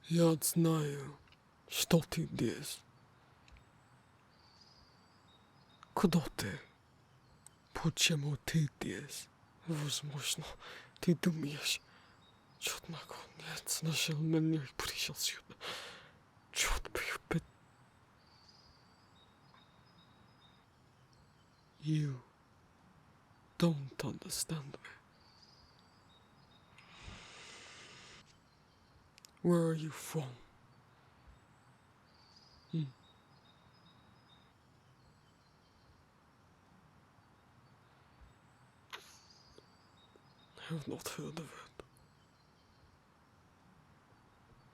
Я знаю, что ты здесь. Кто ты? Почему ты здесь? Возможно, ты думаешь, черт наконец нашел меня и пришел сюда. Черт бы. You don't understand me. Where are you from? I have not heard of it.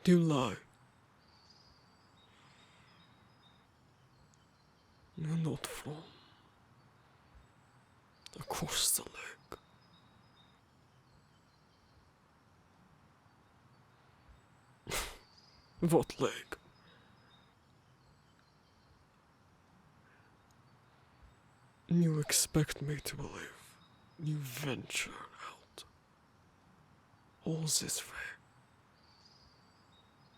You lie. You're not from across the lake. What lake? You expect me to believe you ventured out all this way,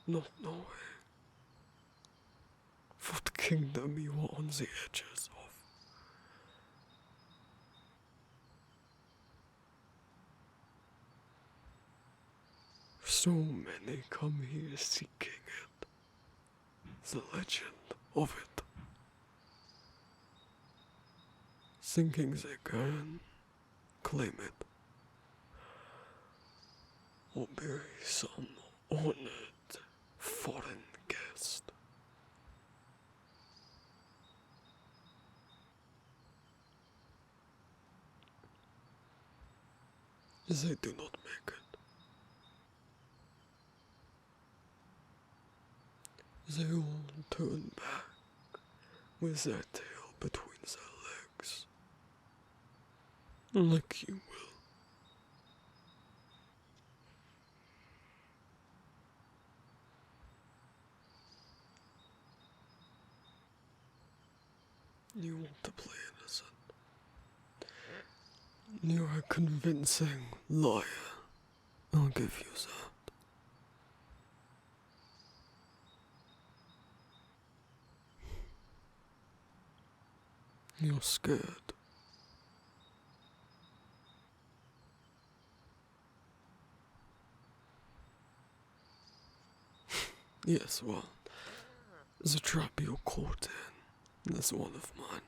not knowing what kingdom you were on the edges of. So many come here seeking it, the legend of it, thinking they can claim it, or be some honored foreign guest. They do not make it. They all turn back with their tail between their legs, like you will. You want to play innocent. You're a convincing liar. I'll give you that. You're scared. Yes, well, the trap you're caught in is one of mine.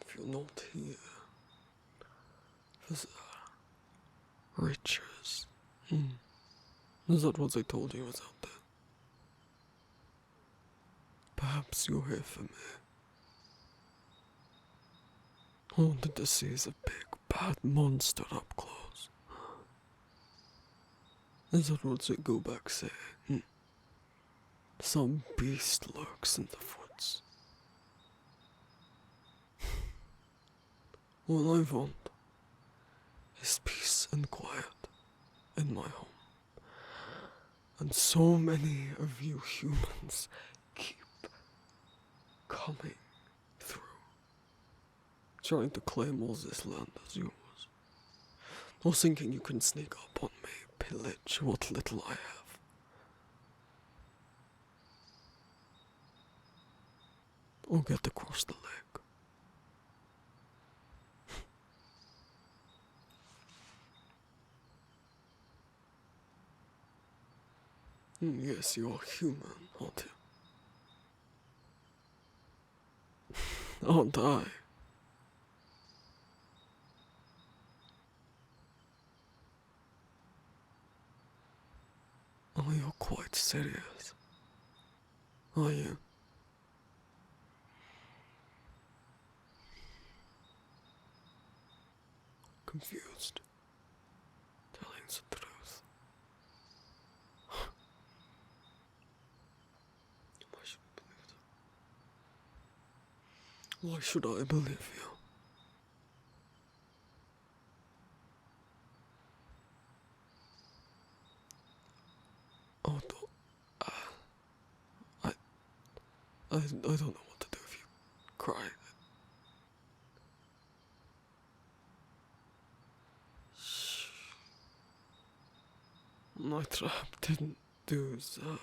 If you're not here for the riches, is that what they told you was out there? Perhaps you're here for me. I wanted to see the big bad monster up close. Is that what they go back say? Some beast lurks in the woods. All I want is peace and quiet in my home. And so many of you humans keep coming through, trying to claim all this land as yours, or thinking you can sneak up on me, pillage what little I have. Or get across the lake. Yes, you're human, aren't you? Aren't I? Oh, you're quite serious. Are you? Confused. Telling the truth. Why should I believe you? Oh, I don't know what to do if you cry. My trap didn't do that.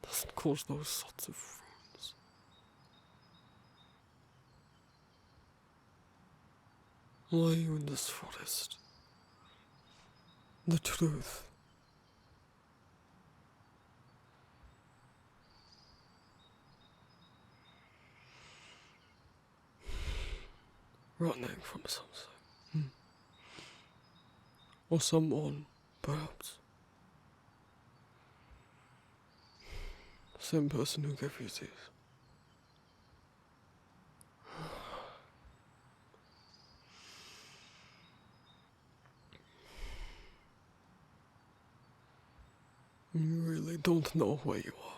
Doesn't cause those sorts of wounds. Why are you in this forest? The truth. Running from something. Or someone, perhaps. Same person who gave you these. You really don't know where you are.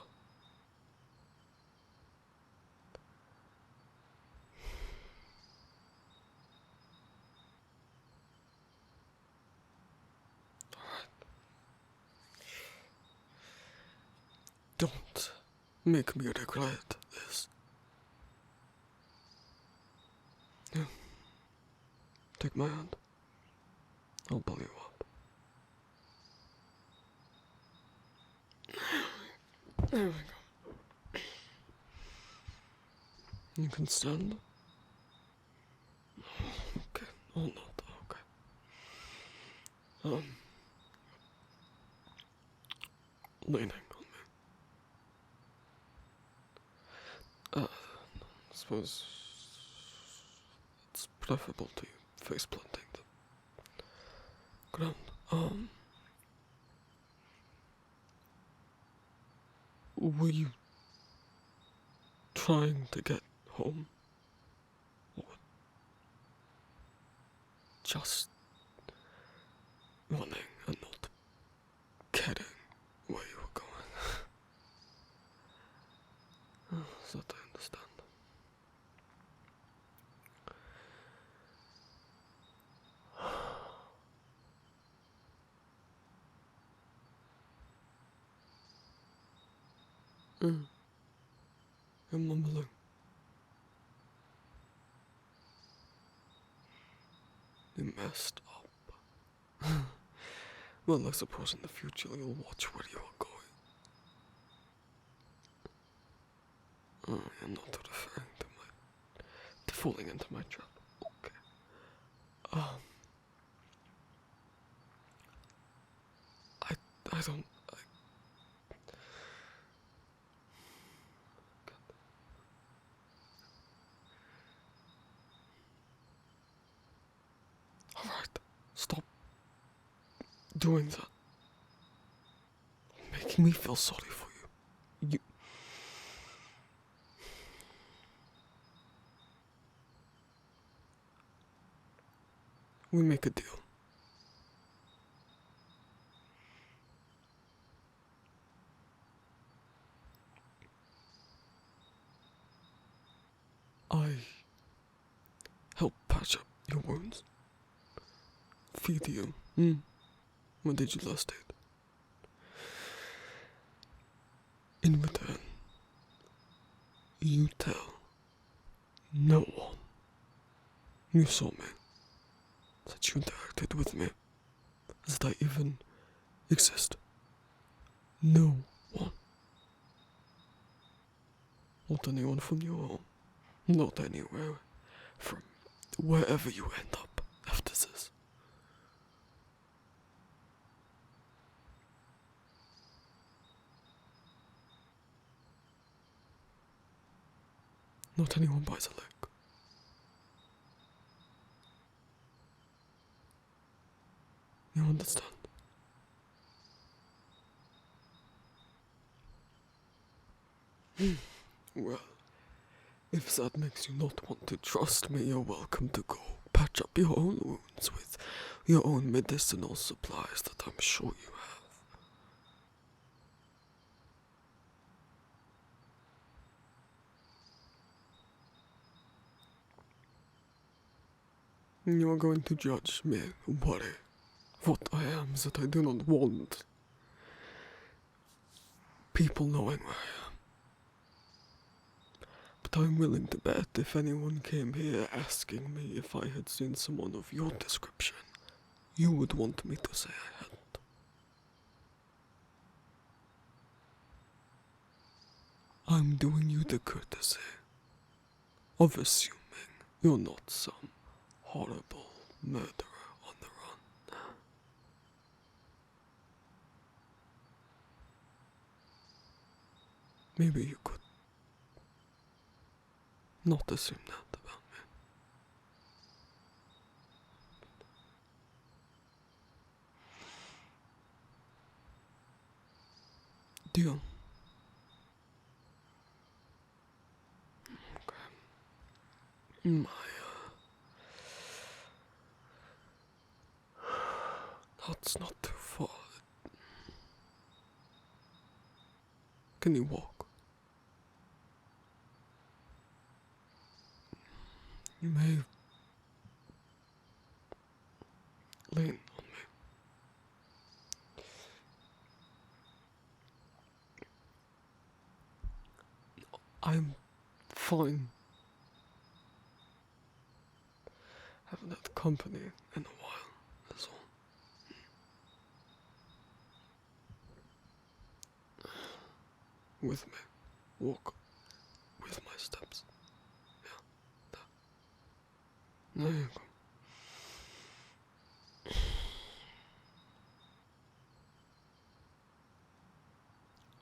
Don't make me regret this. Yeah. Take my hand. I'll pull you up. There we go. You can stand. Okay, or not, okay. Leaning on me. I suppose it's preferable to you face planting the ground. Were you trying to get home? Or just running and not caring where you were going? That I understand. I'm mumbling. You messed up. Well, I suppose in the future you'll watch where you are going. You're not referring to falling into my trap. Okay. I don't. Alright, stop doing that. Making me feel sorry for you. We make a deal. I help patch up your wounds. Feed you. When did you last eat? In return, you tell no one you saw me, that you interacted with me, that I even exist. No one. Not anyone from your home. Not anywhere from wherever you end up after this. Not anyone by the lake. You understand? Well, if that makes you not want to trust me, you're welcome to go patch up your own wounds with your own medicinal supplies that I'm sure you have. You are going to judge me, worry what I am, that I do not want people knowing where I am. But I'm willing to bet if anyone came here asking me if I had seen someone of your description, you would want me to say I hadn't. I'm doing you the courtesy of assuming you're not some horrible murderer on the run. Maybe you could not assume that about me. Deal. Okay. That's not too far. Can you walk? You may lean on me. I'm fine. Haven't had company in a while, that's all. With me. Walk with my steps. Yeah, there you go.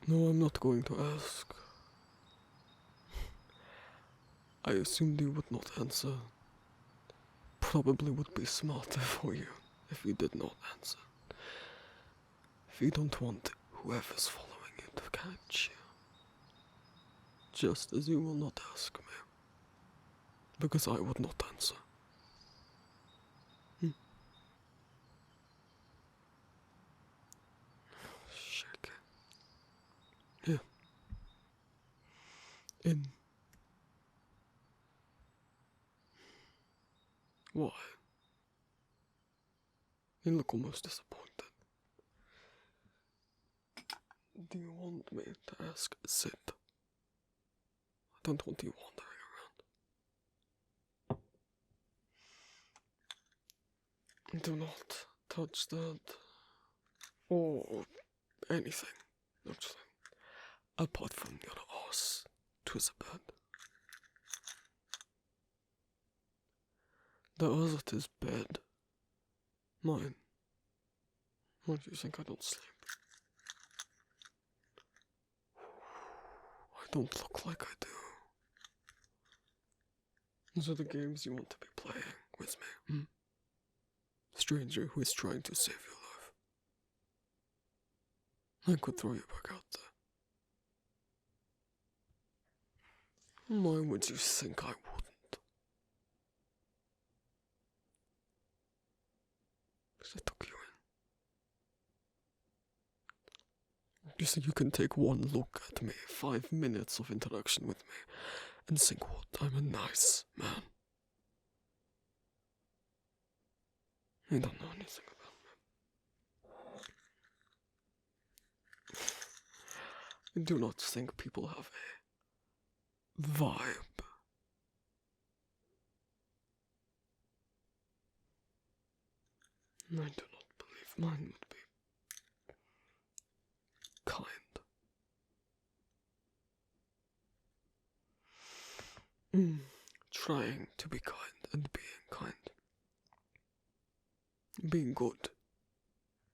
No, I'm not going to ask. I assumed you would not answer. Probably would be smarter for you if you did not answer. If you don't want whoever's following you to catch you. Just as you will not ask me. Because I would not answer. Shake it. Yeah. In. Why? You look almost disappointed. Do you want me to ask Sid? I don't want you wandering around. Do not touch that. Or anything, actually. Apart from your ass to the bed. The other is bed. Mine. Why do you think I don't sleep? I don't look like I do. These are the games you want to be playing with me, Stranger who is trying to save your life. I could throw you back out there. Why would you think I wouldn't? Because I took you in. You think you can take one look at me, 5 minutes of interaction with me, and think what? I'm a nice man. You don't know anything about me. I do not think people have a vibe. I do not believe mine would be kind. Trying to be kind and being kind. Being good.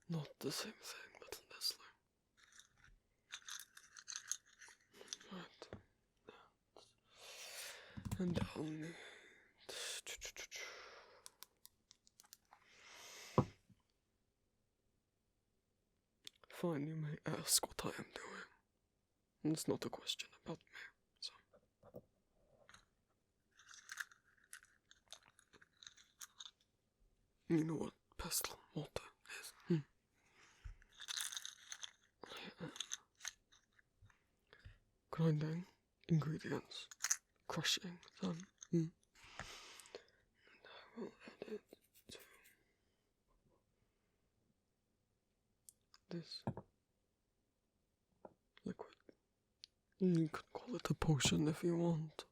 Not the same thing, but honestly. Right. And down. Fine, you may ask what I am doing. It's not a question about me, so. You know what pestle water is? I am grinding ingredients, crushing them, and I will add it to this liquid. You could call it a potion if you want.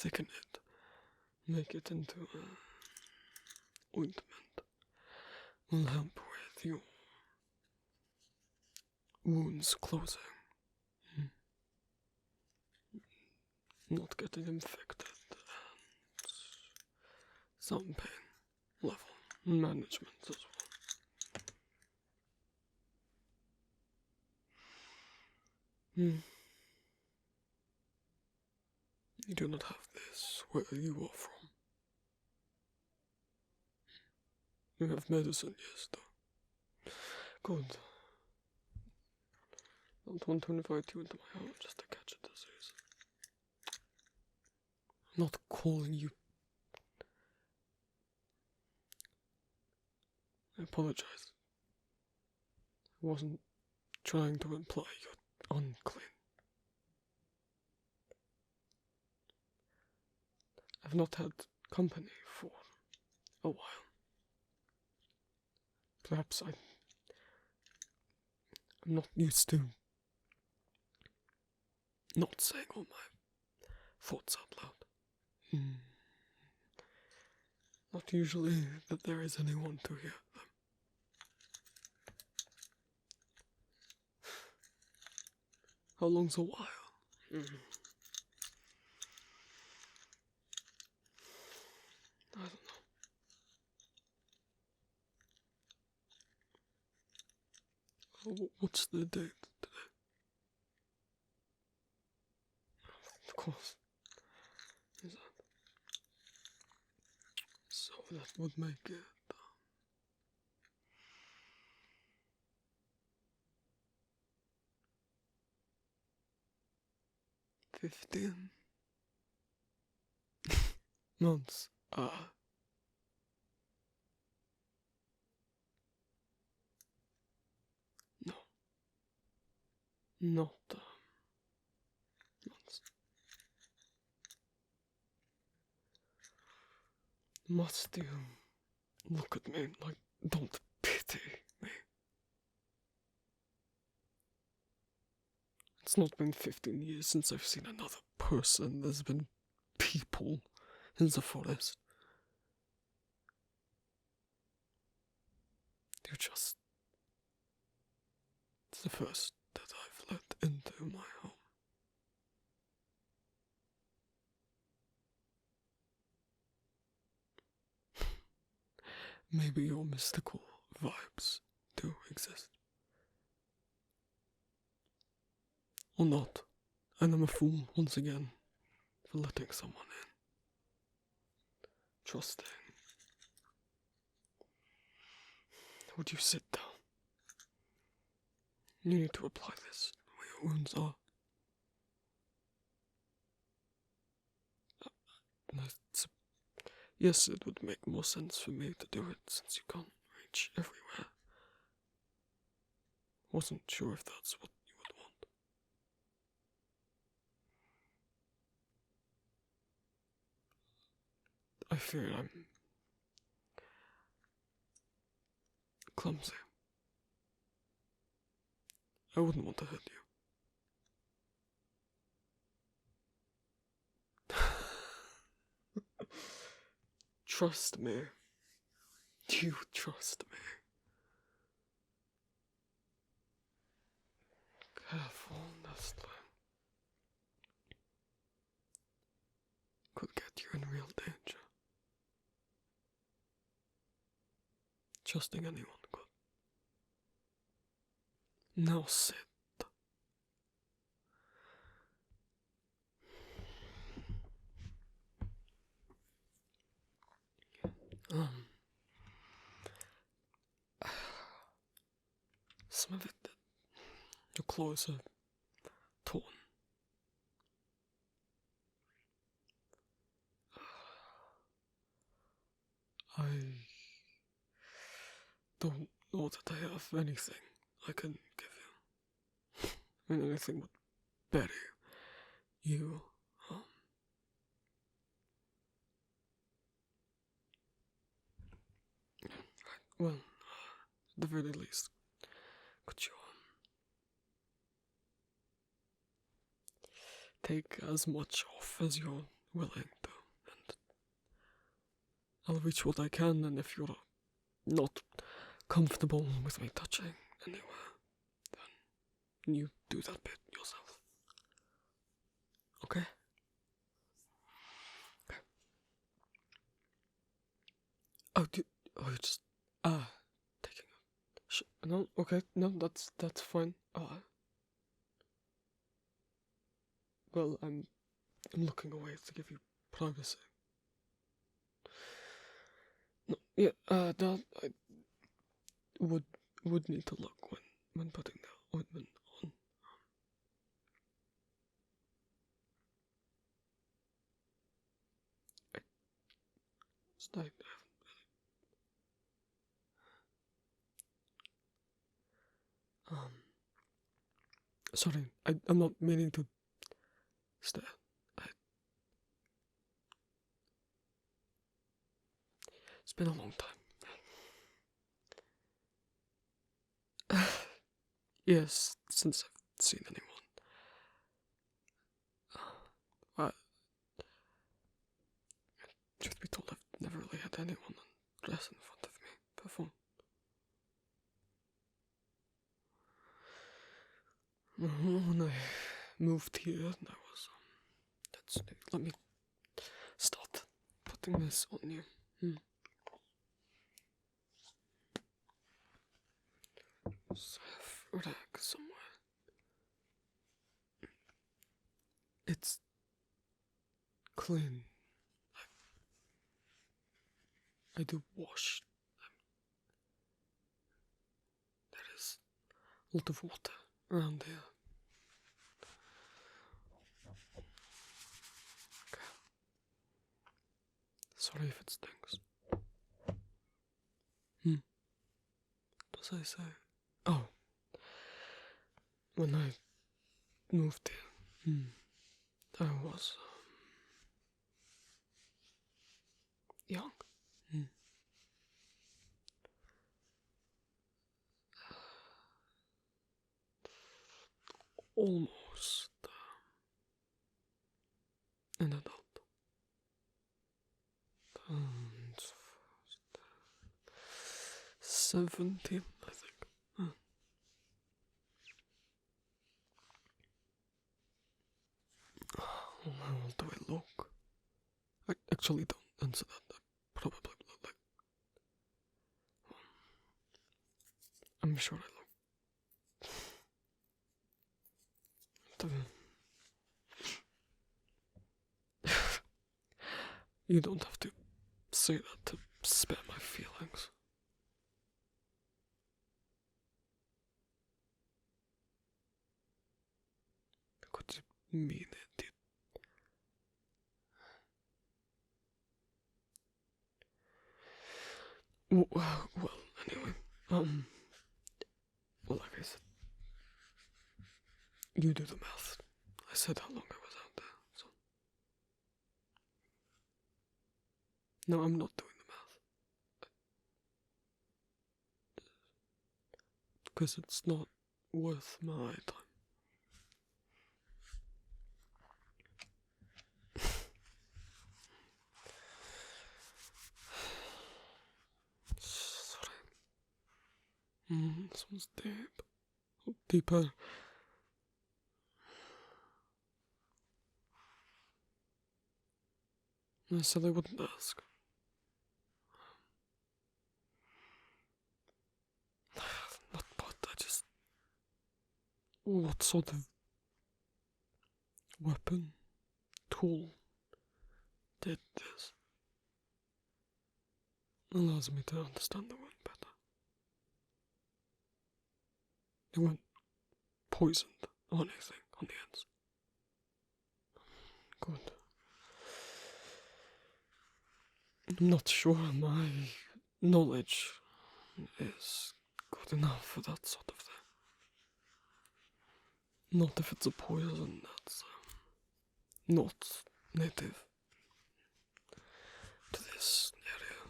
thicken it, make it into an ointment, will help with your wounds closing. Not getting infected, and some pain level management as well. You do not have this where you are from. You have medicine, yes, though. Good. Don't want to invite you into my home just to catch a disease. I'm not calling you. I apologize. I wasn't trying to imply you're unclean. I've not had company for a while. Perhaps I'm not used to not saying all my thoughts out loud. Not usually that there is anyone to hear them. How long's a while? I don't know. What's the date today? Of course. Is that? So that would make it 15 months. No. Not months. Must you look at me like, don't pity me? It's not been 15 years since I've seen another person. There's been people in the forest. You're just the first that I've let into my home. Maybe your mystical vibes do exist. Or not. And I'm a fool once again for letting someone in. Trusting. Would you sit down? You need to apply this where your wounds are. Yes, it would make more sense for me to do it since you can't reach everywhere. Wasn't sure if that's what you would want. I fear I'm clumsy. I wouldn't want to hurt you. Trust me. You trust me. Careful, Nestling. Could get you in real danger. Trusting anyone could. Now sit. Some of it, your claws are torn. I don't know that I have anything I can give you. I mean, anything would bury you. Well, at the very least, could you take as much off as you're willing to, and I'll reach what I can, and if you're not comfortable with me touching anywhere, then you do that bit yourself. Okay? Okay. You're just, taking a no, okay, no, that's fine. Well, I'm looking away to give you privacy. No, yeah, that I would need to look when putting the ointment on. I sorry, I'm not meaning to stare. It's been a long time. Yes, since I've seen anyone. Truth be told, I've never really had anyone undress in front of me before. When I moved here, I was, let me start putting this on you. So I have rag somewhere. It's clean. I do wash. There is a lot of water around here. Okay. Sorry if it stinks. What was I say? Oh. When I moved here, I was young. Almost an adult. And 17, I think. How old do I look? Actually, don't answer that. I probably look like... I'm sure I look... You don't have to say that to spare my feelings. What do you mean it, dude? Well, anyway, well, like I said, you do the math. I said how long I was out there, so... No, I'm not doing the math. Because it's not worth my time. Sorry. This one's deep. Deeper. I said I wouldn't ask. Not but I just... What sort of weapon, tool did this? Allows me to understand the wound better. It weren't poisoned or anything on the ends. Good. I'm not sure my knowledge is good enough for that sort of thing. Not if it's a poison that's not native to this area.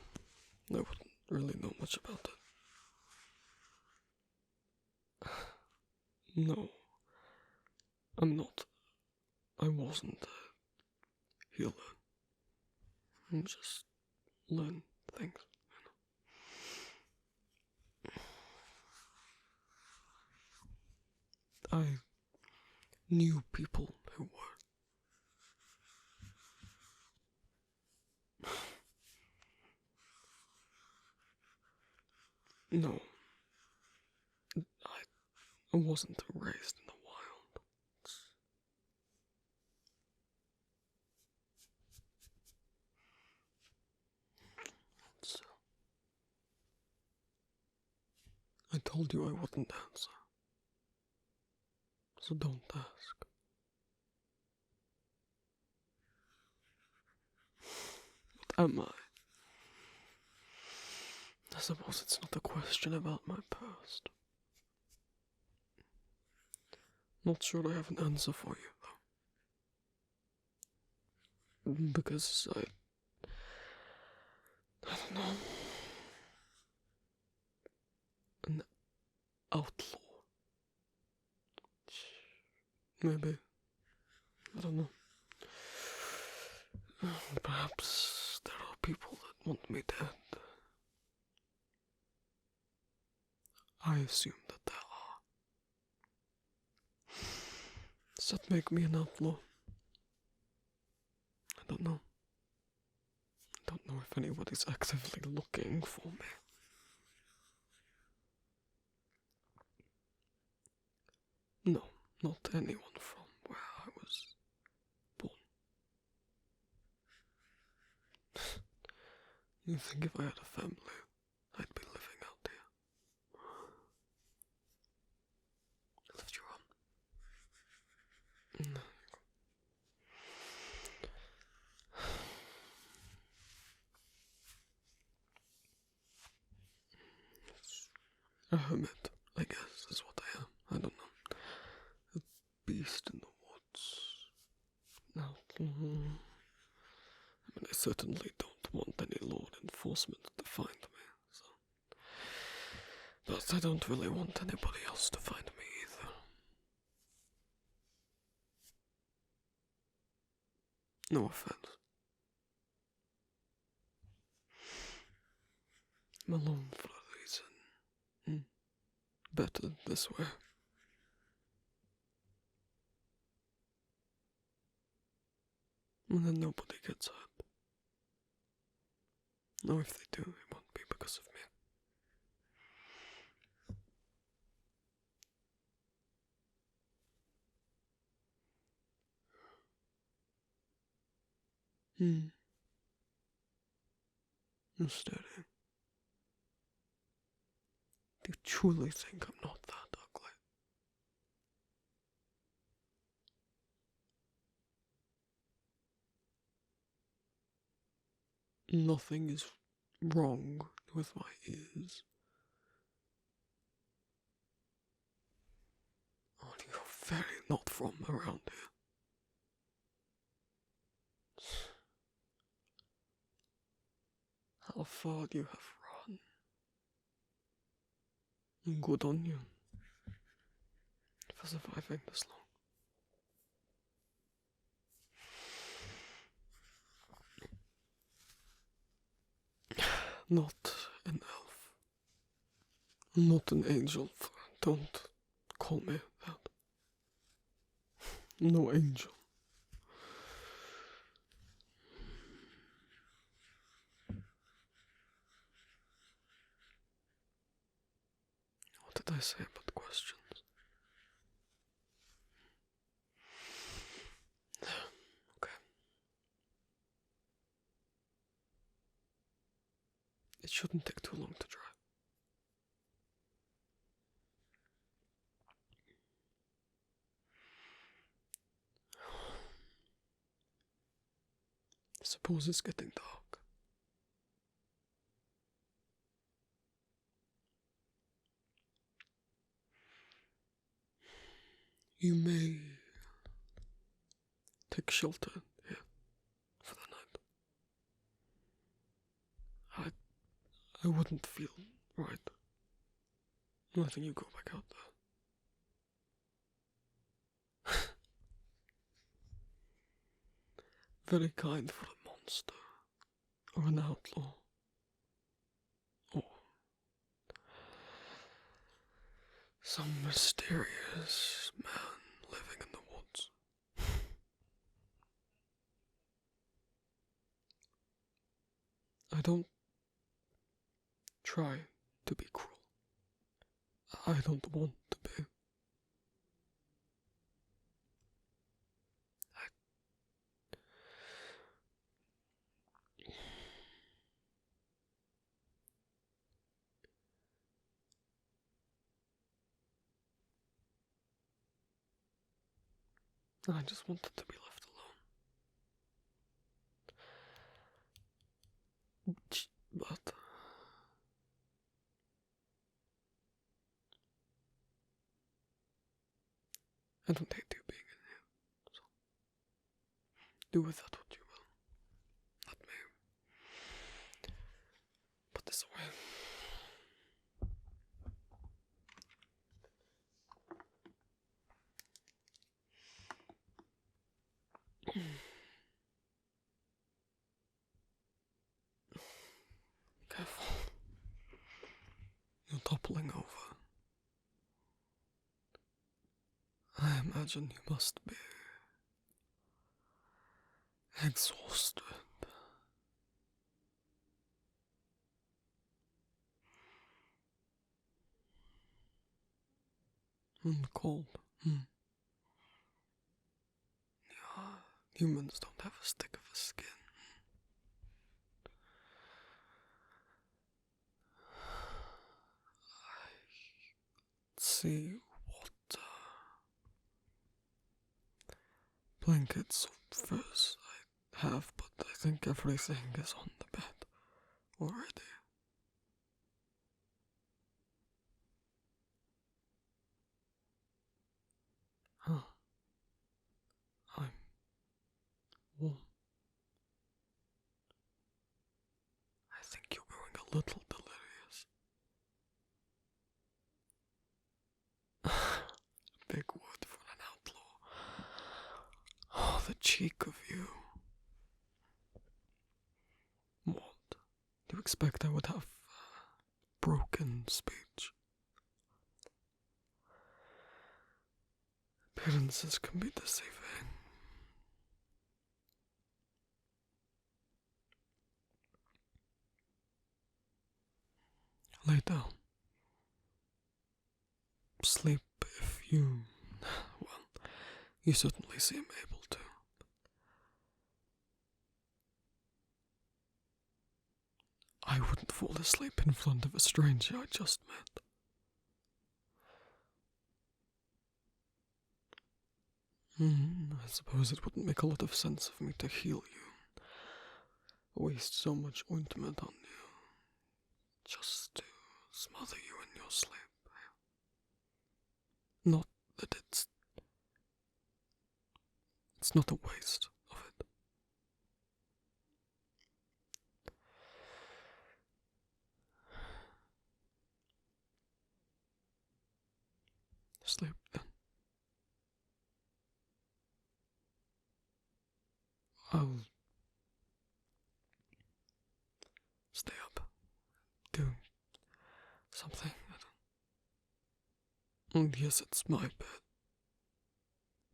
I wouldn't really know much about it. No, I'm not. I wasn't you learn. And just learn things. I knew people who were. No, I wasn't raised in the wild. So, I told you I wouldn't answer. So don't ask. What am I? I suppose it's not a question about my past. Not sure I have an answer for you, though. Because I don't know. An outlaw. Maybe. I don't know. Perhaps there are people that want me dead. I assume that there are. Does that make me an outlaw? I don't know. I don't know if anybody's actively looking for me. No, not anyone from where I was born. You think if I had a family, I'd be living out here? Lift your arm. No. A hermit, I guess, is what I am. I don't know. A beast in the woods. Outlaw. I mean, I certainly don't want any law enforcement to find me, so. But I don't really want anybody else to find me either. No offense. I'm alone for a reason. Better this way. And then nobody gets hurt. Or if they do, it won't be because of me. You're steady. Do you truly think I'm not that ugly? Nothing is wrong with my ears. Oh, you're very not from around here. How far you have run. Good on you for surviving this long. Not an elf. Not an angel. Don't call me that. No angel. What did I say about questions? Okay. It shouldn't take too long to dry. Suppose it's getting dark. You may take shelter here for the night. I wouldn't feel right letting you go back out there. very kind for a monster, or an outlaw, or some mysterious man living in the woods. I don't try to be cruel. I don't want to be. I just wanted to be left alone. But I don't hate you being in here, so do with that what you will. Let me put this away. Careful. You're toppling over. I imagine you must be exhausted. And cold. Yeah, humans don't have a stick of a skin. Let's see what blankets of furs I have, but I think everything is on the bed already. Huh. I'm warm. I think you're going a little delirious. Big word for an outlaw. Oh, the cheek of you. What? Do you expect I would have broken speech? Appearances can be deceiving. Lay down. Sleep if you... well, you certainly seem able to. I wouldn't fall asleep in front of a stranger I just met. I suppose it wouldn't make a lot of sense of me to heal you. Waste so much ointment on you. Just to smother you in your sleep. Not that it's not a waste of it. Sleep then. I'll stay up, do something. Yes, it's my bed.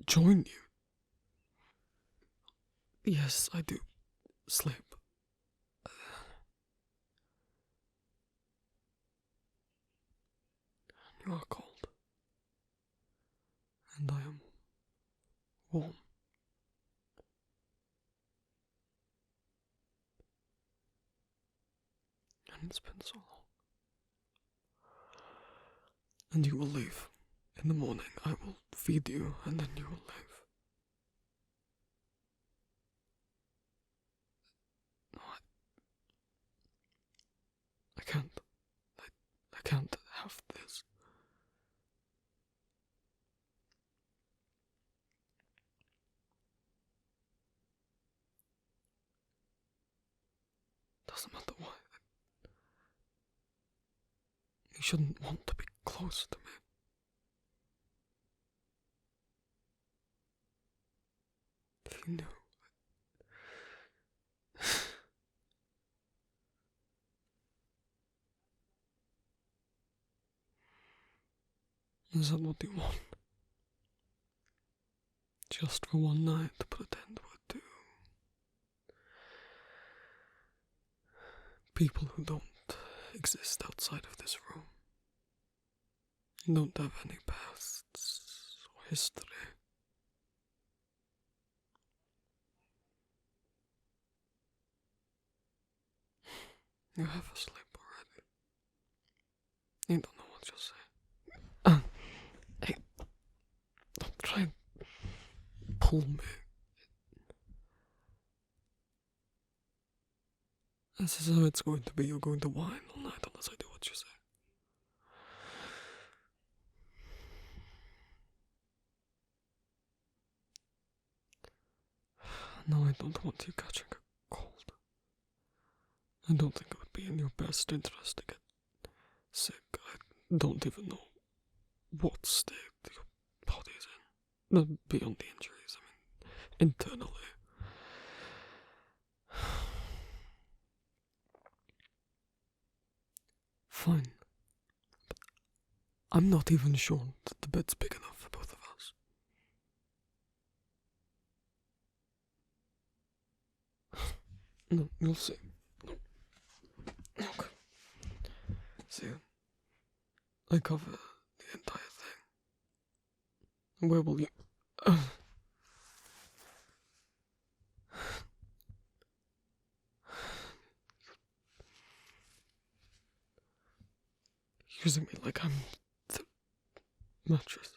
Join you. Yes, I do. Sleep. You are cold. And I am warm. And it's been so long. And you will leave. In the morning I will feed you, and then you will leave. No, I can't. I can't have this. Doesn't matter why. You shouldn't want to be close to me. If you knew, Is that what you want? Just for one night to pretend we're two people who don't exist outside of this room. Don't have any pasts or history. You have a sleep already. You don't know what you're saying. Hey, don't try and pull me. This is how it's going to be. You're going to whine all night unless I do what you say. No, I don't want you catching a cold. I don't think it would be in your best interest to get sick. I don't even know what state your body's in. Not beyond the injuries, I mean, internally. Fine. But I'm not even sure that the bed's big enough for both of us. No, you'll see. No. Look. See, I cover the entire thing. Where will you... Using me like I'm the mattress.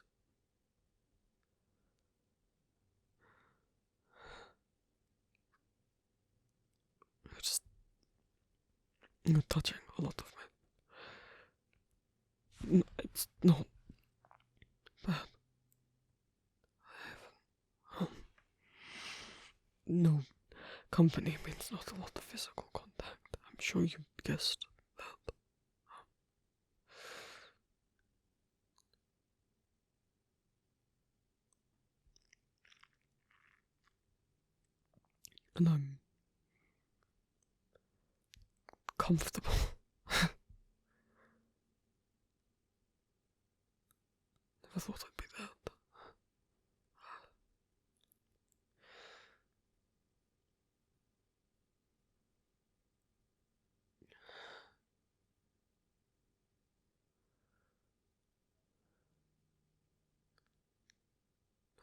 You're touching a lot of me. No, it's not bad. I have no company means not a lot of physical contact. I'm sure you guessed that. And I'm comfortable. Never thought I'd be that.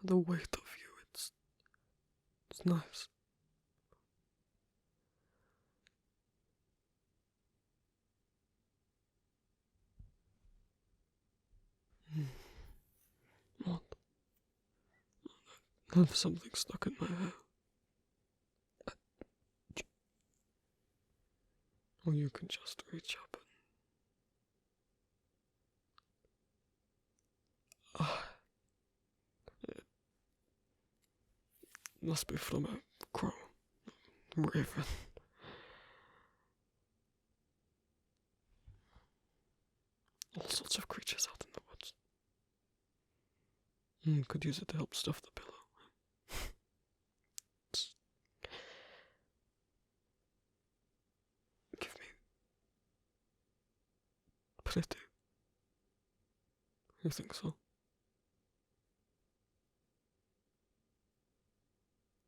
The weight of you, it's nice. What? I have something stuck in my hair. Or you can just reach up and... It must be from a crow. Raven. All sorts of creatures out in the woods. Could use it to help stuff the pillow. Give me... pretty. You think so?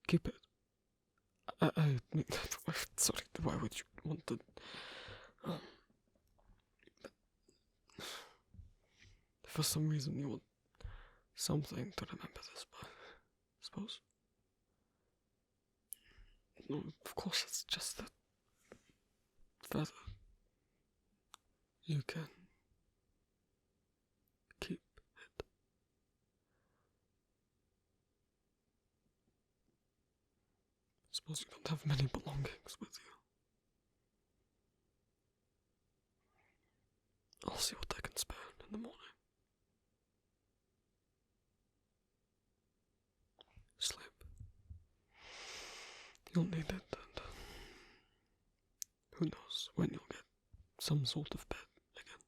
Keep it. I mean, sorry, why would you want to... But for some reason you want something to remember this by, I suppose. No, of course it's just that feather. You can keep it. Suppose you don't have many belongings with you. I'll see what I can spare in the morning. Sleep. You'll need it, and who knows when you'll get some sort of bed again.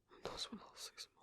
Who knows when I'll see some